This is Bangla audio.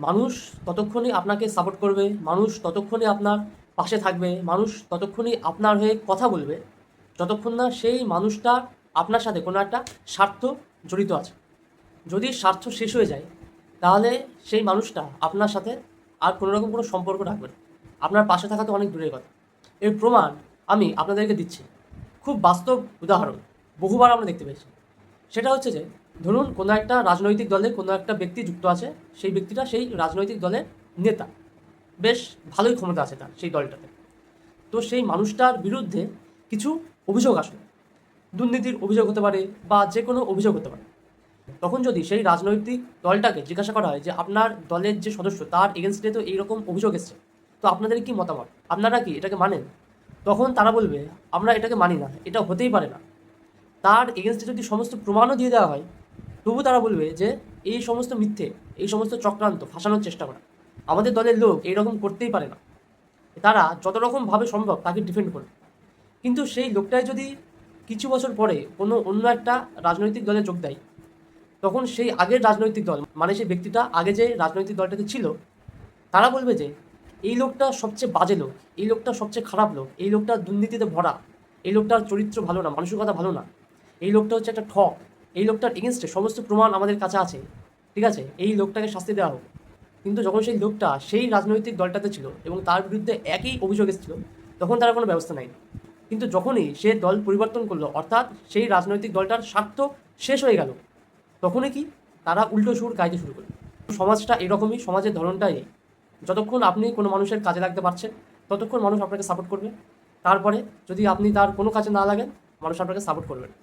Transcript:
মানুষ ততক্ষণই আপনাকে সাপোর্ট করবে, মানুষ ততক্ষণই আপনার পাশে থাকবে, মানুষ ততক্ষণই আপনার হয়ে কথা বলবে যতক্ষণ না সেই মানুষটা আপনার সাথে কোনো একটা স্বার্থ জড়িত আছে। যদি স্বার্থ শেষ হয়ে যায় তাহলে সেই মানুষটা আপনার সাথে আর কোনো রকম কোনো সম্পর্ক রাখবে না, আপনার পাশে থাকা তো অনেক দূরের কথা। এর প্রমাণ আমি আপনাদেরকে দিচ্ছি, খুব বাস্তব উদাহরণ, বহুবার আমরা দেখতে পেয়েছি। সেটা হচ্ছে যে ধরুন কোনো একটা রাজনৈতিক দলে কোনো একটা ব্যক্তি যুক্ত আছে, সেই ব্যক্তিটা সেই রাজনৈতিক দলের নেতা, বেশ ভালোই ক্ষমতা আছে তার সেই দলটাতে। তো সেই মানুষটার বিরুদ্ধে কিছু অভিযোগ আসে, দুর্নীতির অভিযোগ হতে পারে বা যে কোনো অভিযোগ হতে পারে। তখন যদি সেই রাজনৈতিক দলটাকে জিজ্ঞাসা করা হয় যে আপনার দলের যে সদস্য তার এগেনস্টে তো এইরকম অভিযোগ এসছে, তো আপনাদের কি মতামত, আপনারা কি এটাকে মানেন? তখন তারা বলবে আমরা এটাকে মানি না, এটা হতেই পারে না। তার এগেনস্টে যদি সমস্ত প্রমাণও দিয়ে দেওয়া হয় তবু তারা বলবে যে এই সমস্ত মিথ্যে, এই সমস্ত চক্রান্ত, ফাঁসানোর চেষ্টা করা, আমাদের দলের লোক এইরকম করতেই পারে না। তারা যত রকমভাবে সম্ভব তাকে ডিফেন্ড করবে। কিন্তু সেই লোকটাই যদি কিছু বছর পরে কোনো অন্য একটা রাজনৈতিক দলে যোগ দেয়, তখন সেই আগের রাজনৈতিক দল মানে সেই ব্যক্তিটা আগে যে রাজনৈতিক দলটাতে ছিল, তারা বলবে যে এই লোকটা সবচেয়ে বাজে লোক, এই লোকটা সবচেয়ে খারাপ লোক, এই লোকটা দুর্নীতিতে ভরা, এই লোকটার চরিত্র ভালো না, মানসিকতা ভালো না, এই লোকটা হচ্ছে একটা ঠক, এই লোকটার এগেনস্টে সমস্ত প্রমাণ আমাদের কাছে আছে, ঠিক আছে, এই লোকটাকে শাস্তি দেওয়া হোক। কিন্তু যখন সেই লোকটা সেই রাজনৈতিক দলটাতে ছিল এবং তার বিরুদ্ধে একই অভিযোগ এসেছিল, তখন তারা কোনো ব্যবস্থা নেয়নি। কিন্তু যখনই সে দল পরিবর্তন করলো, অর্থাৎ সেই রাজনৈতিক দলটার স্বার্থ শেষ হয়ে গেল, তখনই কি তারা উল্টো সুর গাইতে শুরু করলো। সমাজটা এরকমই, সমাজের ধরনটাই এই। যতক্ষণ আপনি কোনো মানুষের কাজে লাগতে পারছেন ততক্ষণ মানুষ আপনাকে সাপোর্ট করবে, তারপরে যদি আপনি তার কোনো কাজে না লাগেন মানুষ আপনাকে সাপোর্ট করবে না।